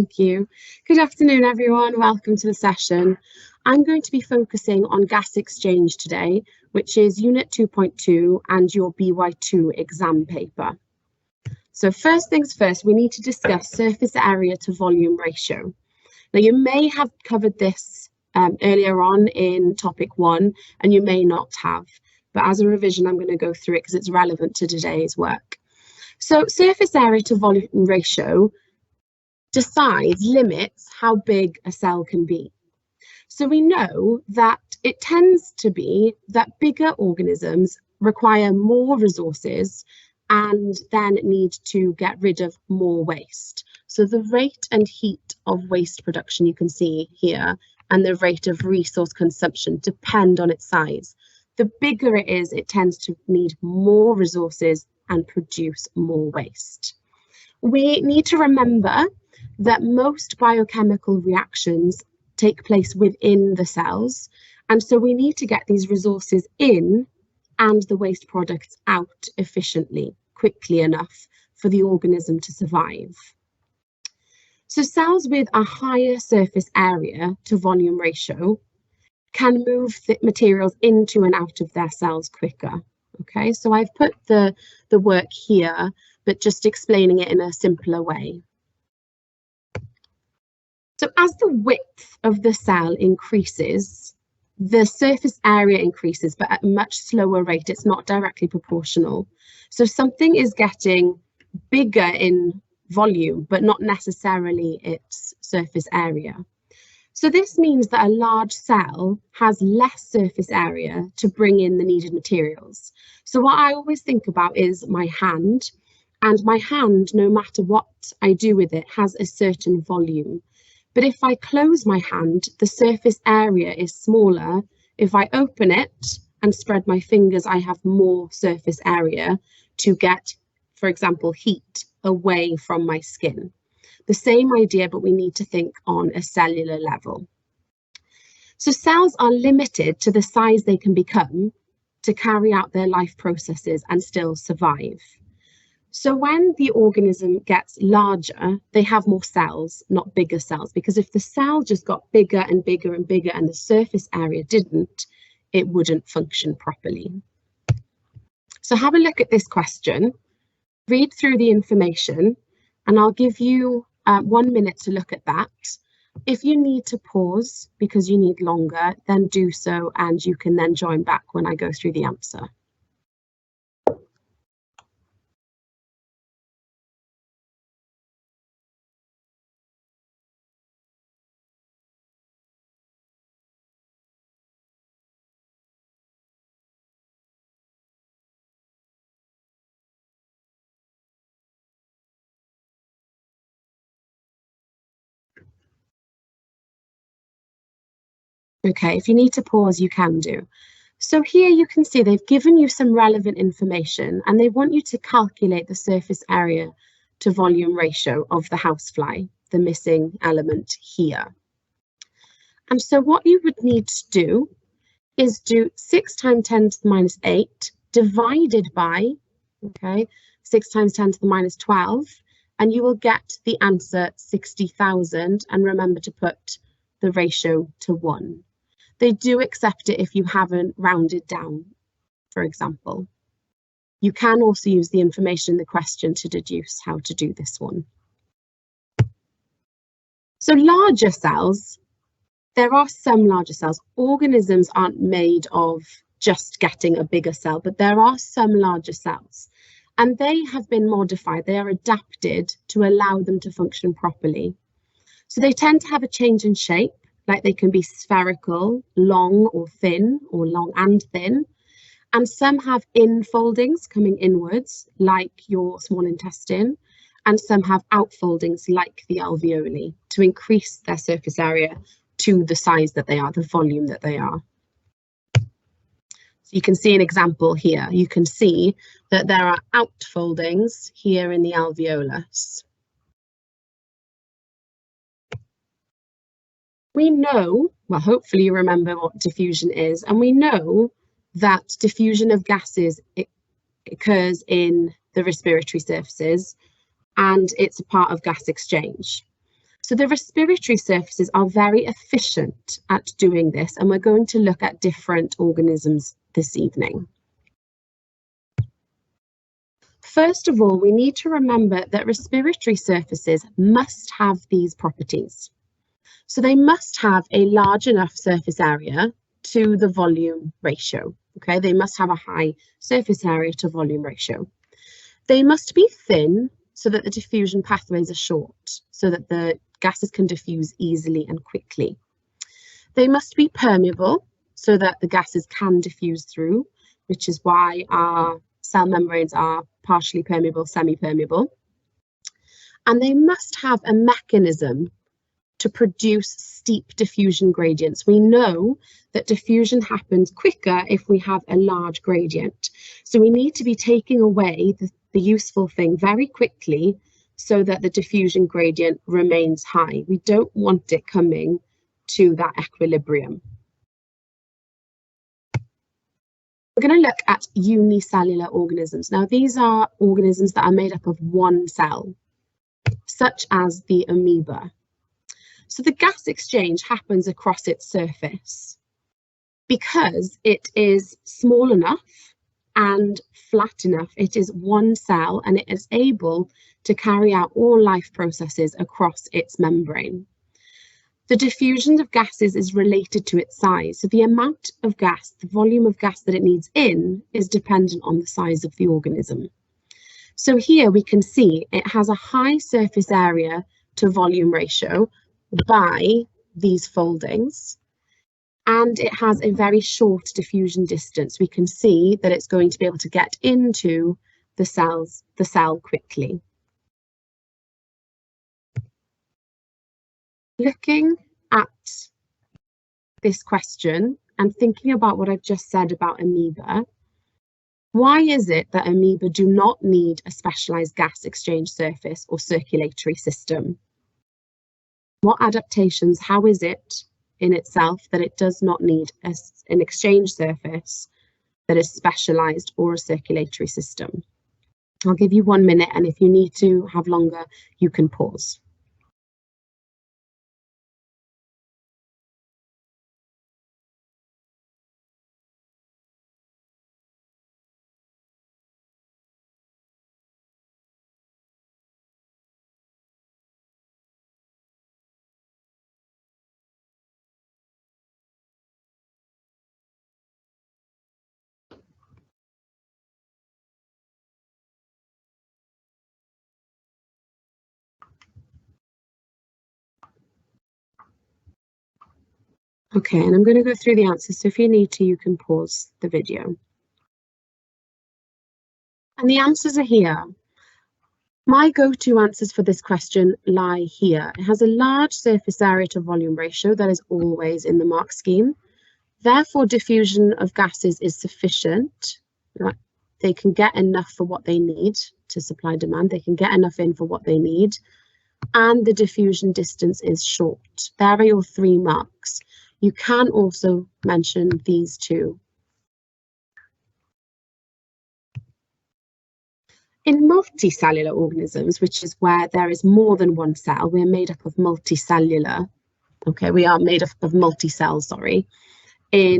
Thank you. Good afternoon, everyone. Welcome to the session. I'm going to be focusing on gas exchange today, which is Unit 2.2 and your BY2 exam paper. So first things first, we need to discuss surface area to volume ratio. Now, you may have covered this earlier on in topic 1, and you may not have. But as a revision, I'm going to go through it because it's relevant to today's work. So surface area to volume ratio limits how big a cell can be. So we know that it tends to be that bigger organisms require more resources and then need to get rid of more waste. So the rate and heat of waste production you can see here and the rate of resource consumption depend on its size. The bigger it is, it tends to need more resources and produce more waste. We need to remember that most biochemical reactions take place within the cells, and so we need to get these resources in and the waste products out efficiently, quickly enough for the organism to survive. So cells with a higher surface area to volume ratio can move the materials into and out of their cells quicker. Okay, so I've put the work here, but just explaining it in a simpler way. So as the width of the cell increases, the surface area increases, but at a much slower rate. It's not directly proportional. So something is getting bigger in volume, but not necessarily its surface area. So this means that a large cell has less surface area to bring in the needed materials. So what I always think about is my hand, and my hand, no matter what I do with it, has a certain volume. But if I close my hand, the surface area is smaller. If I open it and spread my fingers, I have more surface area to get, for example, heat away from my skin. The same idea, but we need to think on a cellular level. So cells are limited to the size they can become to carry out their life processes and still survive. So when the organism gets larger, they have more cells, not bigger cells, because if the cell just got bigger and bigger and bigger and the surface area didn't, it wouldn't function properly. So have a look at this question, read through the information, and I'll give you 1 minute to look at that. If you need to pause because you need longer, then do so, and you can then join back when I go through the answer. Okay, if you need to pause, you can do. So here you can see they've given you some relevant information and they want you to calculate the surface area to volume ratio of the housefly, the missing element here. And so what you would need to do is do 6 times 10 to the minus 8 divided by, okay, 6 times 10 to the minus 12, and you will get the answer 60,000, and remember to put the ratio to 1. They do accept it if you haven't rounded down, for example. You can also use the information in the question to deduce how to do this one. So larger cells, there are some larger cells. Organisms aren't made of just getting a bigger cell, but there are some larger cells, and they have been modified. They are adapted to allow them to function properly. So they tend to have a change in shape. Like they can be spherical, long or thin, or long and thin. And some have infoldings coming inwards, like your small intestine, and some have outfoldings like the alveoli to increase their surface area to the size that they are, the volume that they are. So you can see an example here. You can see that there are outfoldings here in the alveolus. We know, well, hopefully you remember what diffusion is, and we know that diffusion of gases occurs in the respiratory surfaces, and it's a part of gas exchange. So the respiratory surfaces are very efficient at doing this, and we're going to look at different organisms this evening. First of all, we need to remember that respiratory surfaces must have these properties. So they must have a large enough surface area to the volume ratio. Okay, they must have a high surface area to volume ratio. They must be thin so that the diffusion pathways are short, so that the gases can diffuse easily and quickly. They must be permeable so that the gases can diffuse through, which is why our cell membranes are partially permeable, semi-permeable. And they must have a mechanism to produce steep diffusion gradients. We know that diffusion happens quicker if we have a large gradient. So we need to be taking away the useful thing very quickly so that the diffusion gradient remains high. We don't want it coming to that equilibrium. We're going to look at unicellular organisms. Now, these are organisms that are made up of one cell, such as the amoeba. So the gas exchange happens across its surface because it is small enough and flat enough. It is one cell and it is able to carry out all life processes across its membrane. The diffusion of gases is related to its size. So the amount of gas, the volume of gas that it needs in, is dependent on the size of the organism. So here we can see it has a high surface area to volume ratio by these foldings, and it has a very short diffusion distance. We can see that it's going to be able to get into the cell quickly. Looking at this question and thinking about what I've just said about amoeba, why is it that amoeba do not need a specialized gas exchange surface or circulatory system? What adaptations, how is it in itself that it does not need an exchange surface that is specialized or a circulatory system? I'll give you 1 minute, and if you need to have longer, you can pause. Okay, and I'm going to go through the answers, so if you need to, you can pause the video. And the answers are here. My go-to answers for this question lie here. It has a large surface area to volume ratio that is always in the mark scheme. Therefore, diffusion of gases is sufficient. They can get enough for what they need to supply demand. They can get enough in for what they need. And the diffusion distance is short. There are your 3 marks. You can also mention these 2. In multicellular organisms, which is where there is more than one cell, we're made up of multicellular. Okay, we are made up of multi-cells, sorry,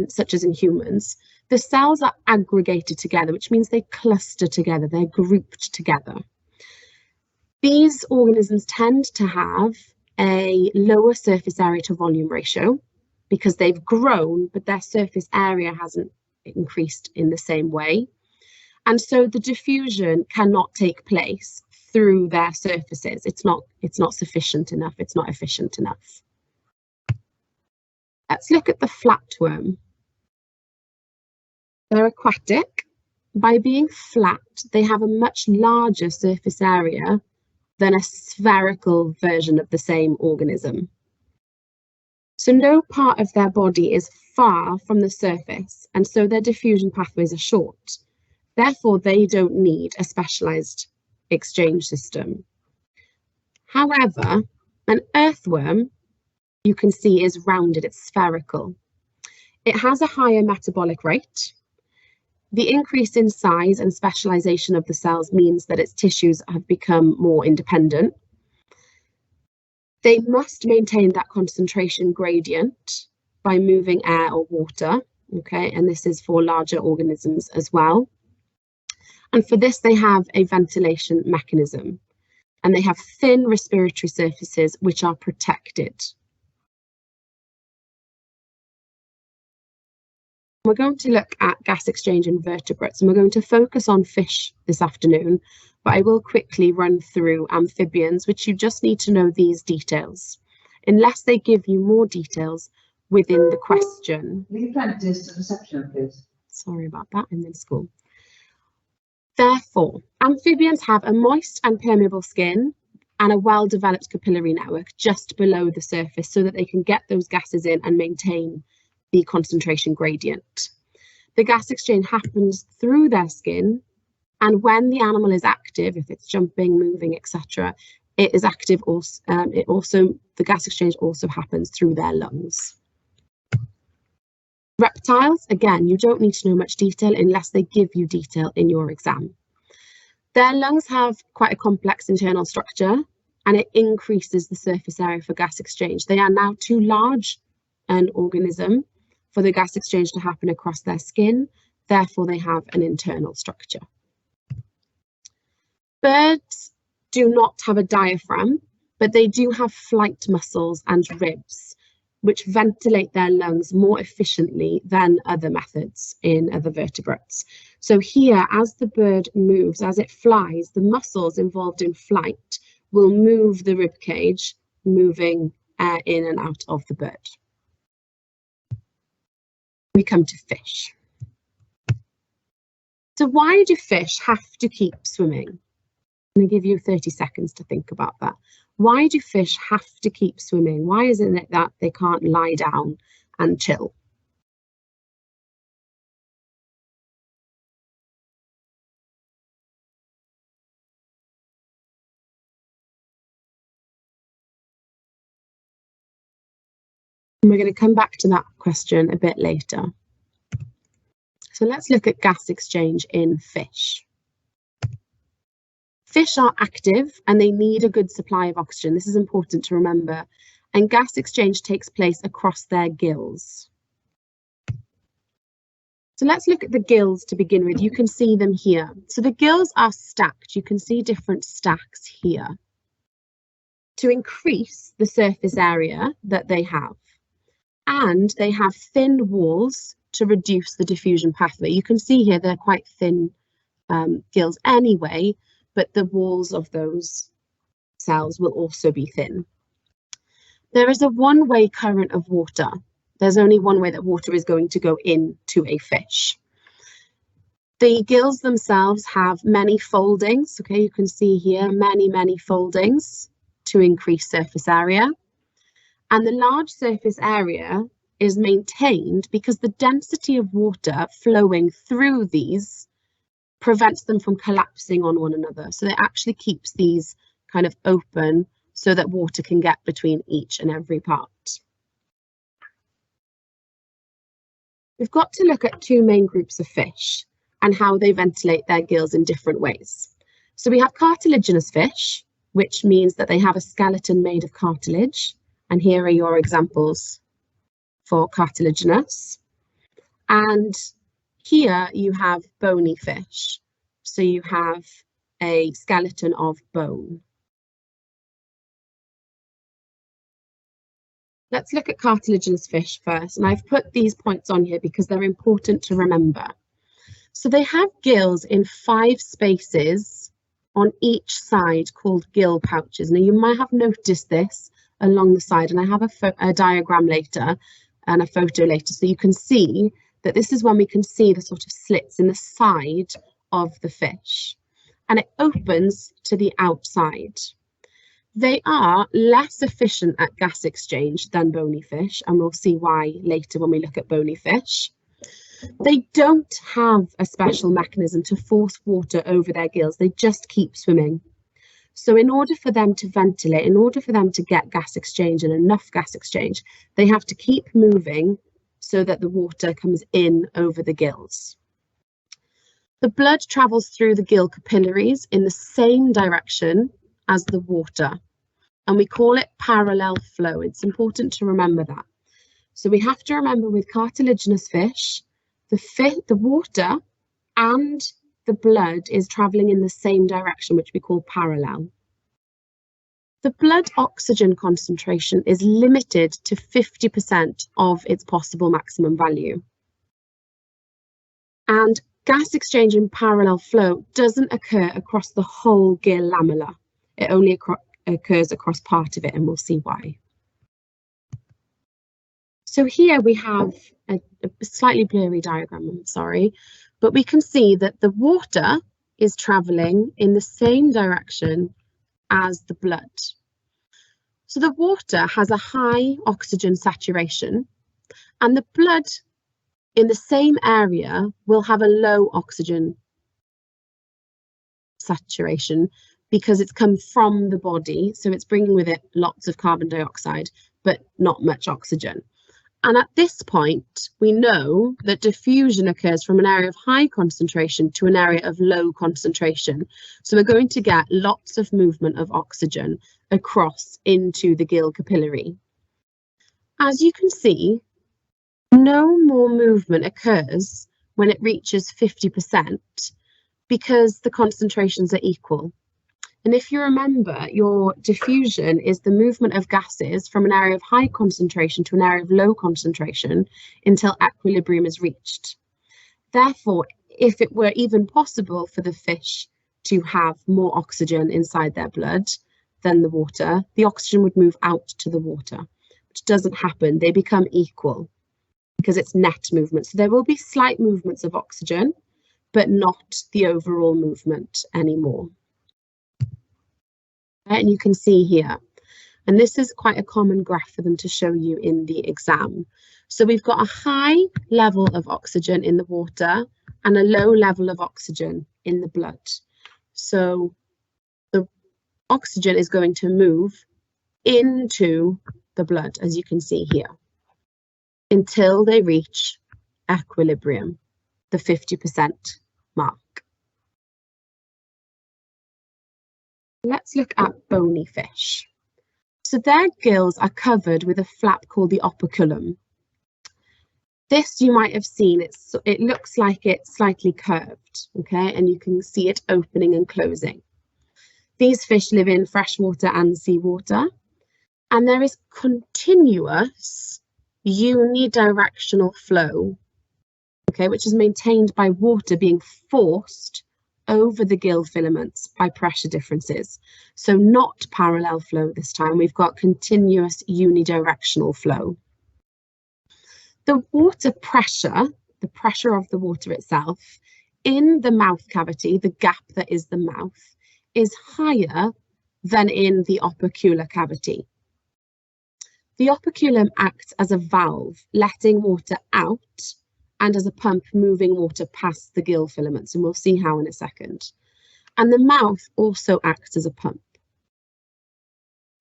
such as in humans. The cells are aggregated together, which means they cluster together, they're grouped together. These organisms tend to have a lower surface area to volume ratio because they've grown, but their surface area hasn't increased in the same way. And so the diffusion cannot take place through their surfaces. It's not sufficient enough, it's not efficient enough. Let's look at the flatworm. They're aquatic. By being flat, they have a much larger surface area than a spherical version of the same organism. So no part of their body is far from the surface, and so their diffusion pathways are short. Therefore, they don't need a specialized exchange system. However, an earthworm, you can see, is rounded, it's spherical. It has a higher metabolic rate. The increase in size and specialization of the cells means that its tissues have become more independent. They must maintain that concentration gradient by moving air or water, okay, and this is for larger organisms as well. And for this, they have a ventilation mechanism, and they have thin respiratory surfaces which are protected. We're going to look at gas exchange in vertebrates, and we're going to focus on fish this afternoon, but I will quickly run through amphibians, which you just need to know these details. Unless they give you more details within the question. Will you practice reception, please? Sorry about that, I'm in school. Therefore, amphibians have a moist and permeable skin and a well-developed capillary network just below the surface so that they can get those gases in and maintain the concentration gradient. The gas exchange happens through their skin, and when the animal is active, if it's jumping, moving, etc., it is active also. The gas exchange also happens through their lungs. Reptiles, again, you don't need to know much detail unless they give you detail in your exam. Their lungs have quite a complex internal structure, and it increases the surface area for gas exchange. They are now too large an organism for the gas exchange to happen across their skin, therefore they have an internal structure. Birds do not have a diaphragm, but they do have flight muscles and ribs, which ventilate their lungs more efficiently than other methods in other vertebrates. So here, as the bird moves, as it flies, the muscles involved in flight will move the rib cage, moving air in and out of the bird. We come to fish. So why do fish have to keep swimming? I'm going to give you 30 seconds to think about that. Why do fish have to keep swimming? Why isn't it that they can't lie down and chill? And we're going to come back to that question a bit later. So let's look at gas exchange in fish. Fish are active and they need a good supply of oxygen. This is important to remember. And gas exchange takes place across their gills. So let's look at the gills to begin with. You can see them here. So the gills are stacked. You can see different stacks here to increase the surface area that they have. And they have thin walls to reduce the diffusion pathway. You can see here they're quite thin gills anyway, but the walls of those cells will also be thin. There is a one-way current of water. There's only one way that water is going to go into a fish. The gills themselves have many foldings. Okay, you can see here many foldings to increase surface area. And the large surface area is maintained because the density of water flowing through these prevents them from collapsing on one another. So it actually keeps these kind of open so that water can get between each and every part. We've got to look at two main groups of fish and how they ventilate their gills in different ways. So we have cartilaginous fish, which means that they have a skeleton made of cartilage. And here are your examples for cartilaginous. And here you have bony fish. So you have a skeleton of bone. Let's look at cartilaginous fish first. And I've put these points on here because they're important to remember. So they have gills in 5 spaces on each side called gill pouches. Now you might have noticed this along the side, and I have a diagram later and a photo later so you can see that this is when we can see the sort of slits in the side of the fish, and it opens to the outside. They are less efficient at gas exchange than bony fish, and we'll see why later when we look at bony fish. They don't have a special mechanism to force water over their gills, they just keep swimming. So in order for them to ventilate, in order for them to get gas exchange and enough gas exchange, they have to keep moving so that the water comes in over the gills. The blood travels through the gill capillaries in the same direction as the water. and we call it parallel flow. It's important to remember that. So we have to remember with cartilaginous fish, the water and the blood is traveling in the same direction, which we call parallel. The blood oxygen concentration is limited to 50% of its possible maximum value. And gas exchange in parallel flow doesn't occur across the whole gill lamella. It only occurs across part of it, and we'll see why. So here we have a slightly blurry diagram, I'm sorry, but we can see that the water is traveling in the same direction as the blood. So the water has a high oxygen saturation, and the blood in the same area will have a low oxygen saturation because it's come from the body, so it's bringing with it lots of carbon dioxide, but not much oxygen. And at this point, we know that diffusion occurs from an area of high concentration to an area of low concentration. So we're going to get lots of movement of oxygen across into the gill capillary. As you can see, no more movement occurs when it reaches 50% because the concentrations are equal. And if you remember, your diffusion is the movement of gases from an area of high concentration to an area of low concentration until equilibrium is reached. Therefore, if it were even possible for the fish to have more oxygen inside their blood than the water, the oxygen would move out to the water, which doesn't happen. They become equal because it's net movement. So there will be slight movements of oxygen, but not the overall movement anymore. And you can see here, and this is quite a common graph for them to show you in the exam. So we've got a high level of oxygen in the water and a low level of oxygen in the blood. So the oxygen is going to move into the blood, as you can see here, until they reach equilibrium, the 50% mark. Let's look at bony fish. So their gills are covered with a flap called the operculum. This you might have seen, it looks like it's slightly curved, okay, and you can see it opening and closing. These fish live in freshwater and seawater, and there is continuous unidirectional flow, okay, which is maintained by water being forced over the gill filaments by pressure differences. So not parallel flow this time, we've got continuous unidirectional flow. The water pressure, the pressure of the water itself, in the mouth cavity, the gap that is the mouth, is higher than in the opercular cavity. The operculum acts as a valve, letting water out, and as a pump moving water past the gill filaments, and we'll see how in a second. And the mouth also acts as a pump.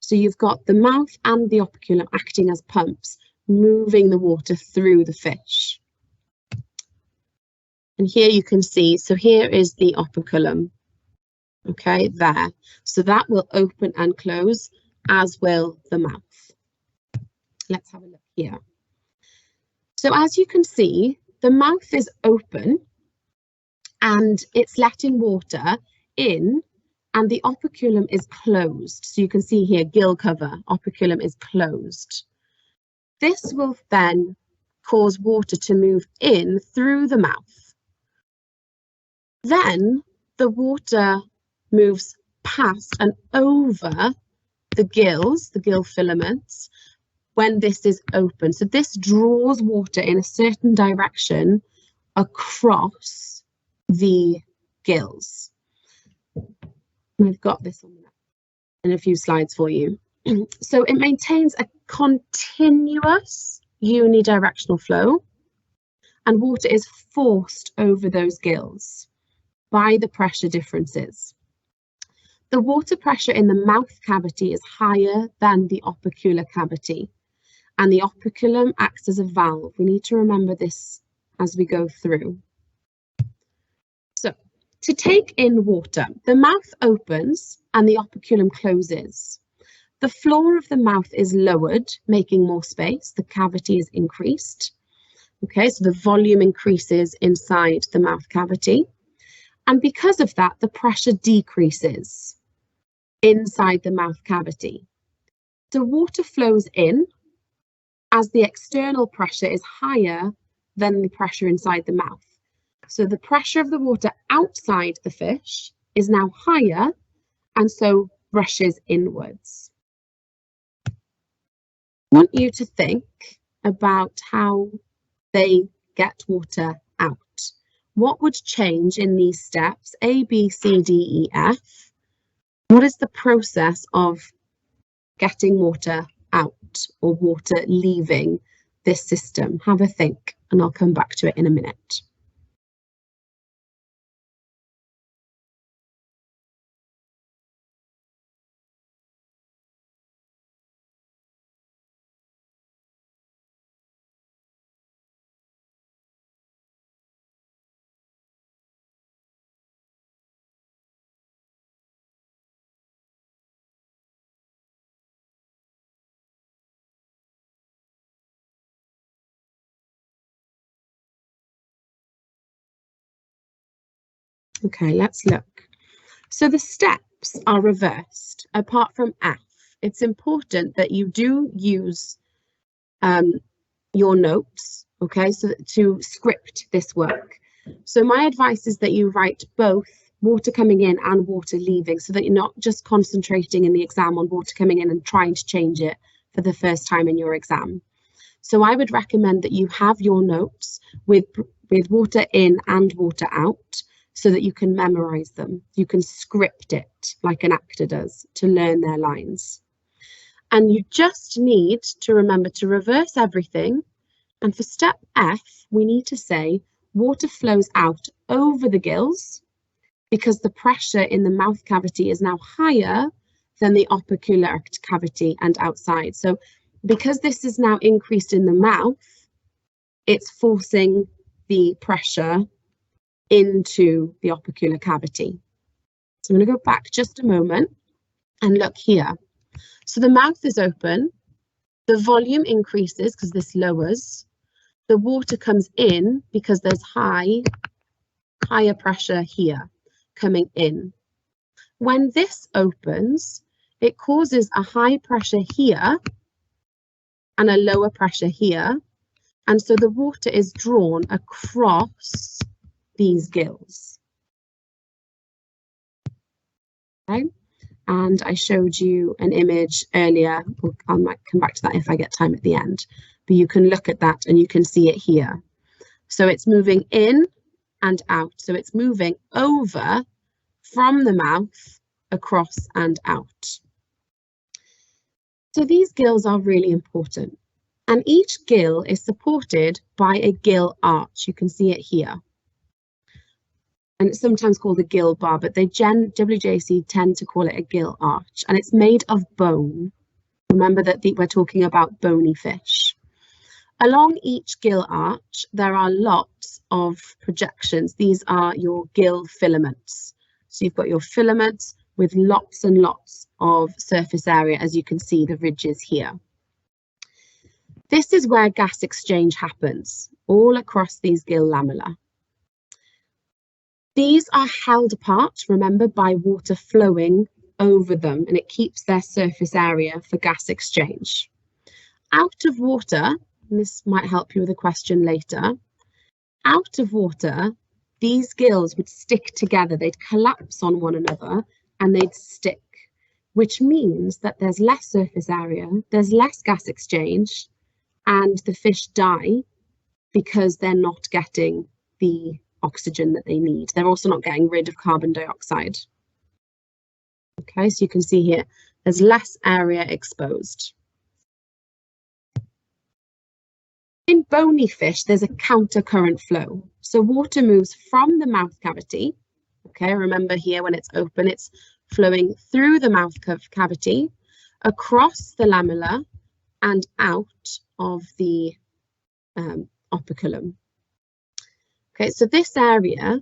So you've got the mouth and the operculum acting as pumps, moving the water through the fish. And here you can see, so here is the operculum, okay, there. So that will open and close, as will the mouth. Let's have a look here. So as you can see, the mouth is open and it's letting water in, and the operculum is closed. So you can see here, gill cover, operculum is closed. This will then cause water to move in through the mouth. Then the water moves past and over the gills, the gill filaments, when this is open. So this draws water in a certain direction across the gills. And I've got this on in a few slides for you. So it maintains a continuous unidirectional flow, and water is forced over those gills by the pressure differences. The water pressure in the mouth cavity is higher than the opercular cavity, and the operculum acts as a valve. We need to remember this as we go through. So, to take in water, the mouth opens and the operculum closes. The floor of the mouth is lowered, making more space. The cavity is increased. Okay, so the volume increases inside the mouth cavity. And because of that, the pressure decreases inside the mouth cavity. So water flows in as the external pressure is higher than the pressure inside the mouth. So the pressure of the water outside the fish is now higher and so rushes inwards. I want you to think about how they get water out. What would change in these steps? A, B, C, D, E, F. What is the process of getting water out or water leaving this system? Have a think, and I'll come back to it in a minute. Okay, let's look. So the steps are reversed, apart from F. It's important that you do use your notes, okay, so to script this work. So my advice is that you write both water coming in and water leaving, so that you're not just concentrating in the exam on water coming in and trying to change it for the first time in your exam. So I would recommend that you have your notes with water in and water out, so that you can memorize them. You can script it like an actor does to learn their lines. And you just need to remember to reverse everything. And for step F, we need to say water flows out over the gills because the pressure in the mouth cavity is now higher than the opercular cavity and outside. So because this is now increased in the mouth, it's forcing the pressure into the opercular cavity. So I'm going to go back just a moment and look here. So the mouth is open, the volume increases because this lowers, the water comes in because there's higher pressure here coming in. When this opens, it causes a high pressure here and a lower pressure here, and so the water is drawn across these gills. Okay, and I showed you an image earlier. I might come back to that if I get time at the end, but you can look at that and you can see it here. So it's moving in and out. So it's moving over from the mouth across and out. So these gills are really important, and each gill is supported by a gill arch. You can see it here. And it's sometimes called a gill bar, but they WJC tend to call it a gill arch, and it's made of bone. Remember that we're talking about bony fish. Along each gill arch, there are lots of projections. These are your gill filaments. So you've got your filaments with lots and lots of surface area, as you can see the ridges here. This is where gas exchange happens, all across these gill lamella. These are held apart, remember, by water flowing over them, and it keeps their surface area for gas exchange. Out of water, and this might help you with a question later, out of water, these gills would stick together, they'd collapse on one another and they'd stick, which means that there's less surface area, there's less gas exchange, and the fish die because they're not getting the oxygen that they need. They're also not getting rid of carbon dioxide. Okay, so you can see here, there's less area exposed. In bony fish, there's a counter current flow. So water moves from the mouth cavity. Okay, remember here when it's open, it's flowing through the mouth cavity, across the lamella, and out of the operculum. Okay, so this area,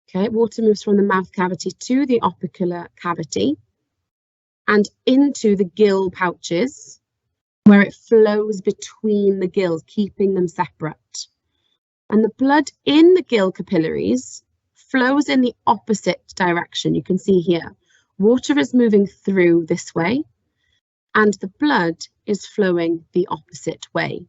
okay, water moves from the mouth cavity to the opercular cavity, and into the gill pouches, where it flows between the gills, keeping them separate. And the blood in the gill capillaries flows in the opposite direction. You can see here, water is moving through this way, and the blood is flowing the opposite way.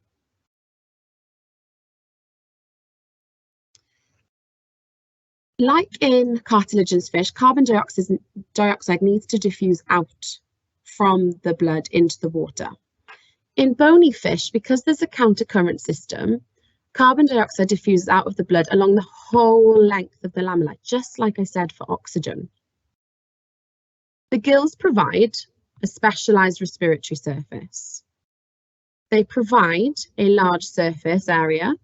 Like in cartilaginous fish, carbon dioxide needs to diffuse out from the blood into the water. In bony fish, because there's a countercurrent system, carbon dioxide diffuses out of the blood along the whole length of the lamella, just like I said for oxygen. The gills provide a specialized respiratory surface. They provide a large surface area,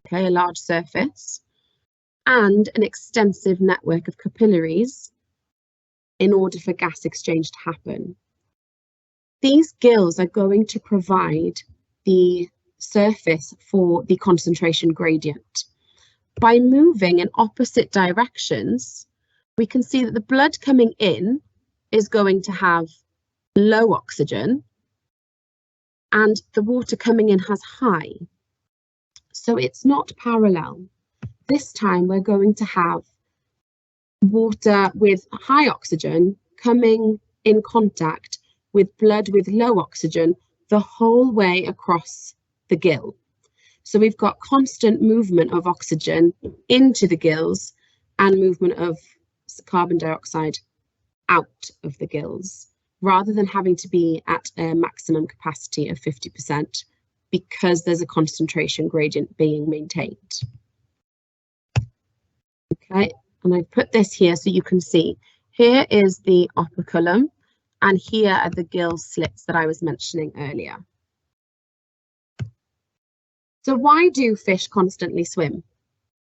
okay, a large surface, and an extensive network of capillaries in order for gas exchange to happen. These gills are going to provide the surface for the concentration gradient. By moving in opposite directions, we can see that the blood coming in is going to have low oxygen and the water coming in has high. So it's not parallel. This time we're going to have water with high oxygen coming in contact with blood with low oxygen the whole way across the gill. So we've got constant movement of oxygen into the gills and movement of carbon dioxide out of the gills, rather than having to be at a maximum capacity of 50% because there's a concentration gradient being maintained. Okay, and I've put this here so you can see. Here is the operculum, and here are the gill slits that I was mentioning earlier. So why do fish constantly swim?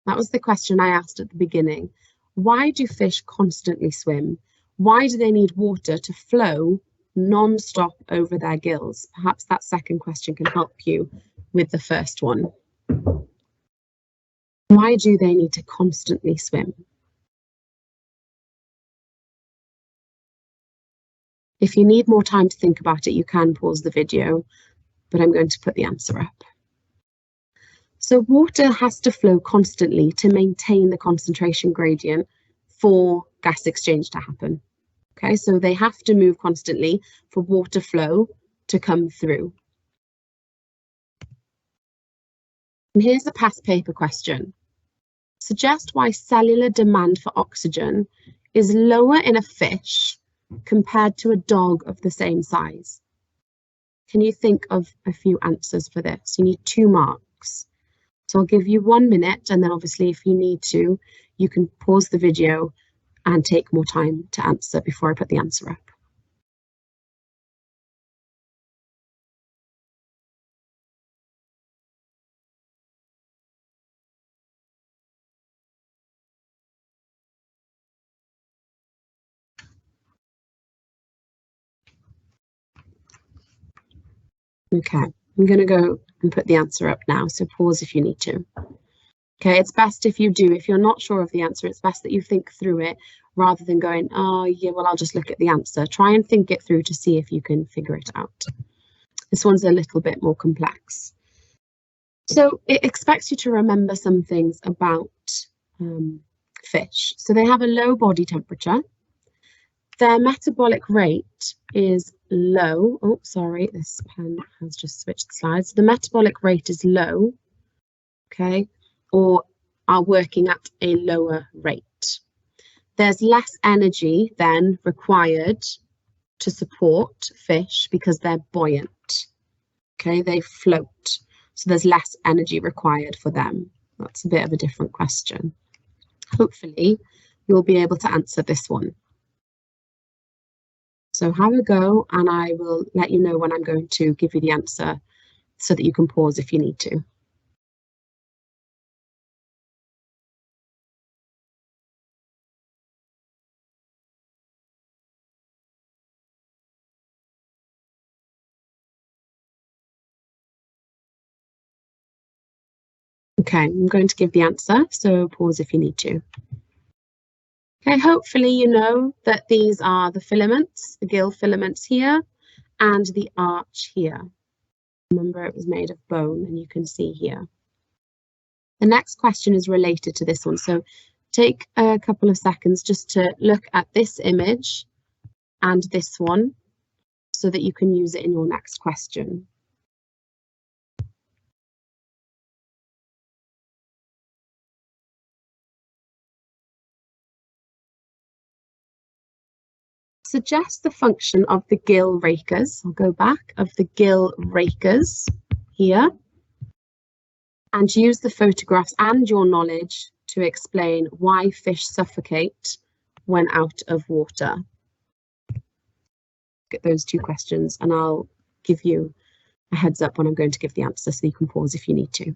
That was the question I asked at the beginning. Why do fish constantly swim? Why do they need water to flow non-stop over their gills? Perhaps that second question can help you with the first one. Why do they need to constantly swim? If you need more time to think about it, you can pause the video, but I'm going to put the answer up. So water has to flow constantly to maintain the concentration gradient for gas exchange to happen. Okay, so they have to move constantly for water flow to come through. And here's a past paper question. Suggest why cellular demand for oxygen is lower in a fish compared to a dog of the same size. Can you think of a few answers for this? You need 2 marks. So I'll give you 1 minute, and then obviously if you need to, you can pause the video and take more time to answer before I put the answer up. Okay, I'm going to go and put the answer up now, so pause if you need to. Okay, it's best if you do. If you're not sure of the answer, it's best that you think through it rather than going, oh yeah, well, I'll just look at the answer. Try and think it through to see if you can figure it out. This one's a little bit more complex. So it expects you to remember some things about fish. So they have a low body temperature. Their metabolic rate is low. Oh, sorry, this pen has just switched the slides. The metabolic rate is low, okay, or are working at a lower rate. There's less energy then required to support fish because they're buoyant, okay, they float. So there's less energy required for them. That's a bit of a different question. Hopefully, you'll be able to answer this one. So have a go, and I will let you know when I'm going to give you the answer so that you can pause if you need to. Okay, I'm going to give the answer, so pause if you need to. Okay, hopefully you know that these are the filaments, the gill filaments here, and the arch here. Remember, it was made of bone, and you can see here. The next question is related to this one, so take a couple of seconds just to look at this image and this one so that you can use it in your next question. Suggest the function of the gill rakers. I'll go back, of the gill rakers here, and use the photographs and your knowledge to explain why fish suffocate when out of water. Get those two questions, and I'll give you a heads up when I'm going to give the answer, so you can pause if you need to.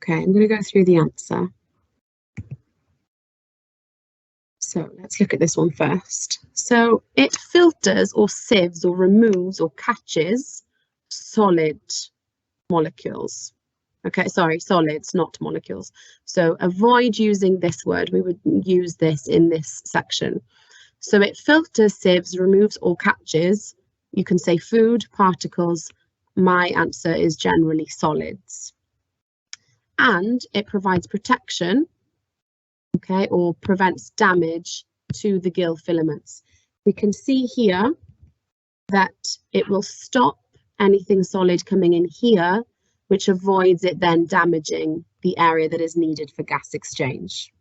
Okay, I'm going to go through the answer. So let's look at this one first. So it filters or sieves or removes or catches solid molecules. Okay, sorry, solids, not molecules. So avoid using this word. We would use this in this section. So it filters, sieves, removes, or catches. You can say food, particles. My answer is generally solids. And it provides protection, okay, or prevents damage to the gill filaments. We can see here that it will stop anything solid coming in here, which avoids it then damaging the area that is needed for gas exchange.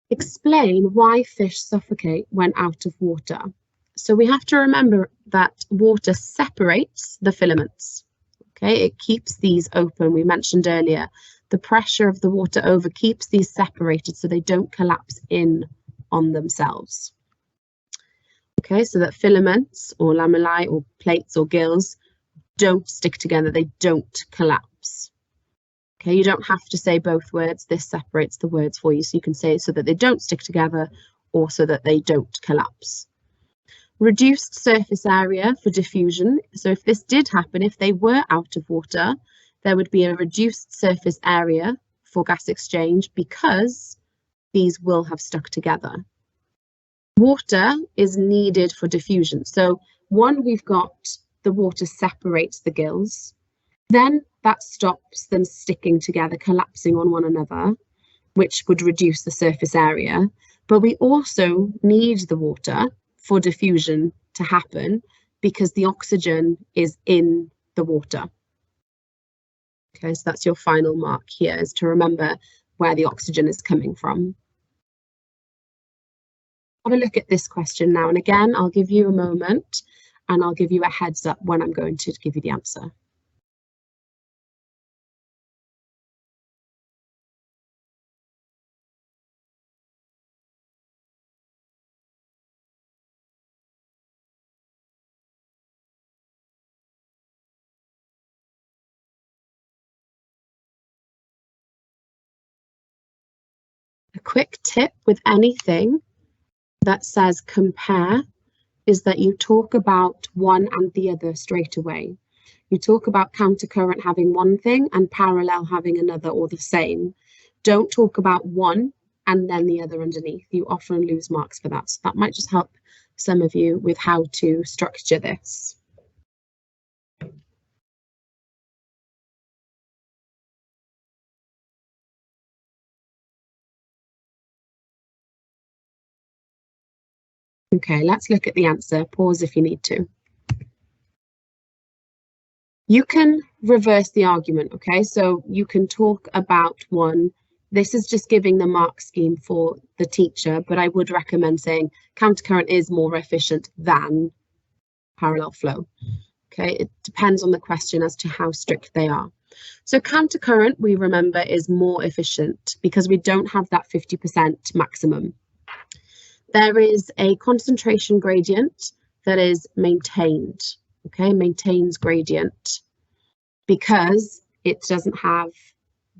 Explain why fish suffocate when out of water. So we have to remember that water separates the filaments. Okay, it keeps these open. We mentioned earlier, the pressure of the water over keeps these separated so they don't collapse in on themselves. Okay, so that filaments or lamellae or plates or gills don't stick together, they don't collapse. Okay, you don't have to say both words. This separates the words for you, so you can say it so that they don't stick together or so that they don't collapse. Reduced surface area for diffusion. So if this did happen, if they were out of water, there would be a reduced surface area for gas exchange because these will have stuck together. Water is needed for diffusion. So one, we've got the water separates the gills. Then that stops them sticking together, collapsing on one another, which would reduce the surface area. But we also need the water for diffusion to happen because the oxygen is in the water. Okay, so that's your final mark here, is to remember where the oxygen is coming from. Have a look at this question now, and again, I'll give you a moment and I'll give you a heads up when I'm going to give you the answer. A quick tip with anything that says compare is that you talk about one and the other straight away. You talk about countercurrent having one thing and parallel having another or the same. Don't talk about one and then the other underneath. You often lose marks for that. So that might just help some of you with how to structure this. Okay, let's look at the answer. Pause if you need to. You can reverse the argument, okay? So you can talk about one This is just giving the mark scheme for the teacher, but I would recommend saying countercurrent is more efficient than parallel flow. Okay, it depends on the question as to how strict they are. So countercurrent, we remember, is more efficient because we don't have that 50% maximum. There is a concentration gradient that is maintained, okay, maintains gradient, because it doesn't have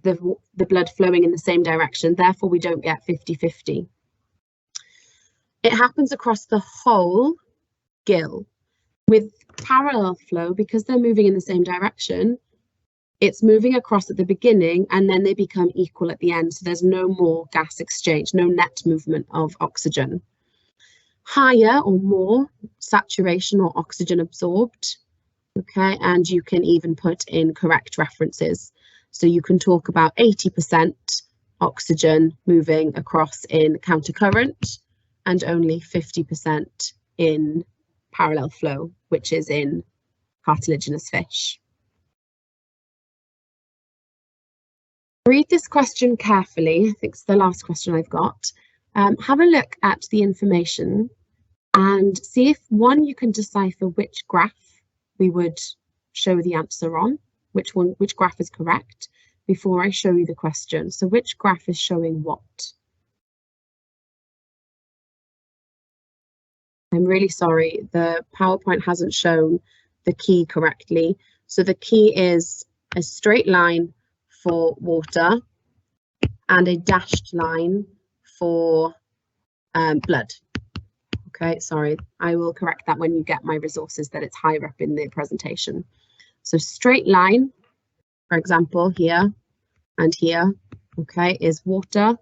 the blood flowing in the same direction, therefore we don't get 50-50. It happens across the whole gill. With parallel flow, because they're moving in the same direction, it's moving across at the beginning and then they become equal at the end. So there's no more gas exchange, no net movement of oxygen. Higher or more saturation or oxygen absorbed. Okay, and you can even put in correct references. So you can talk about 80% oxygen moving across in countercurrent and only 50% in parallel flow, which is in cartilaginous fish. Read this question carefully. I think it's the last question I've got. Have a look at the information and see if, one, you can decipher which graph we would show the answer on, which graph is correct, before I show you the question. So which graph is showing what? I'm really sorry, the PowerPoint hasn't shown the key correctly. So the key is a straight line for water and a dashed line for blood. Okay, sorry, I will correct that when you get my resources, that it's higher up in the presentation. So straight line, for example, here and here, okay, is water,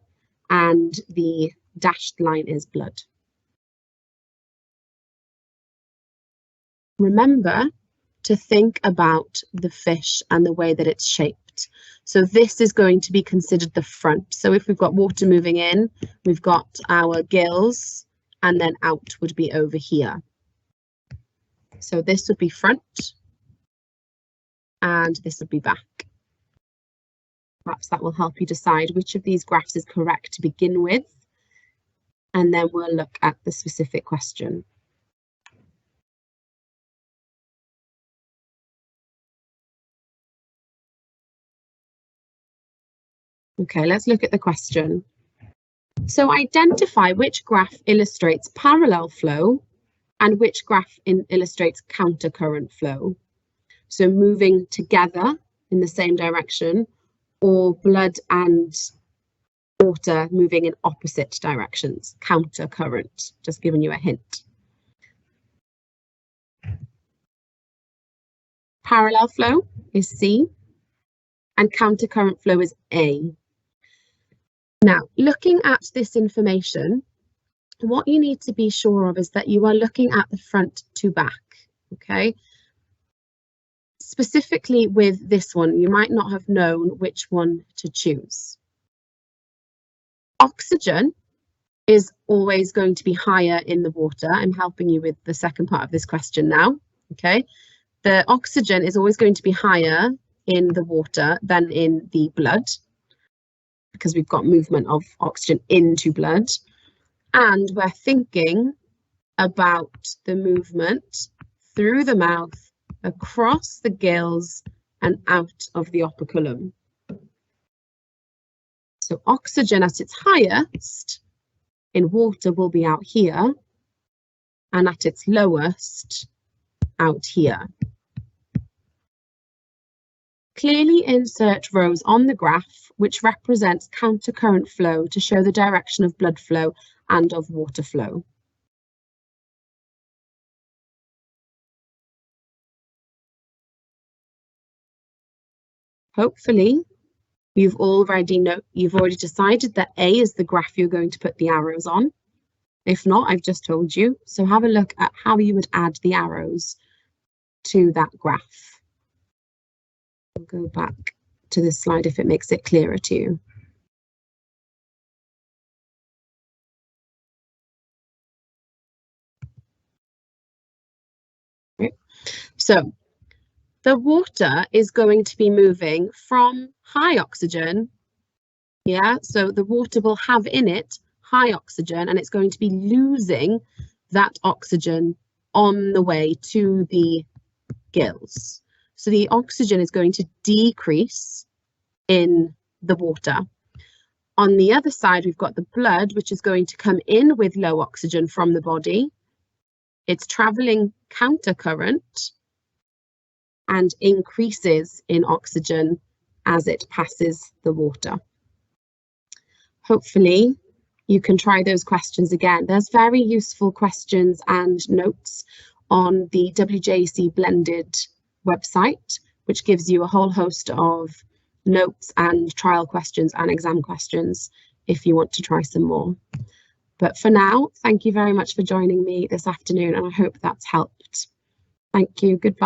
and the dashed line is blood. Remember to think about the fish and the way that it's shaped. So this is going to be considered the front. So if we've got water moving in, we've got our gills, and then out would be over here. So this would be front, and this would be back. Perhaps that will help you decide which of these graphs is correct to begin with, and then we'll look at the specific question. Okay, let's look at the question. So identify which graph illustrates parallel flow and which graph illustrates countercurrent flow. So moving together in the same direction, or blood and water moving in opposite directions, countercurrent, just giving you a hint. Parallel flow is C and countercurrent flow is A. Now, looking at this information, what you need to be sure of is that you are looking at the front to back, okay? Specifically with this one, you might not have known which one to choose. Oxygen is always going to be higher in the water. I'm helping you with the second part of this question now, okay? The oxygen is always going to be higher in the water than in the blood, because we've got movement of oxygen into blood. And we're thinking about the movement through the mouth, across the gills, and out of the operculum. So oxygen at its highest in water will be out here, and at its lowest out here. Clearly insert rows on the graph which represents countercurrent flow to show the direction of blood flow and of water flow. Hopefully, you've already decided that A is the graph you're going to put the arrows on. If not, I've just told you. So have a look at how you would add the arrows to that graph. I'll go back to this slide if it makes it clearer to you. Right. So the water is going to be moving from high oxygen Yeah, so the water will have in it high oxygen, and it's going to be losing that oxygen on the way to the gills. So the oxygen is going to decrease in the water. On the other side, we've got the blood, which is going to come in with low oxygen from the body. It's traveling countercurrent and increases in oxygen as it passes the water. Hopefully, you can try those questions again. There's very useful questions and notes on the WJC Blended website, which gives you a whole host of notes and trial questions and exam questions if you want to try some more. But for now, thank you very much for joining me this afternoon, and I hope that's helped. Thank you. Goodbye.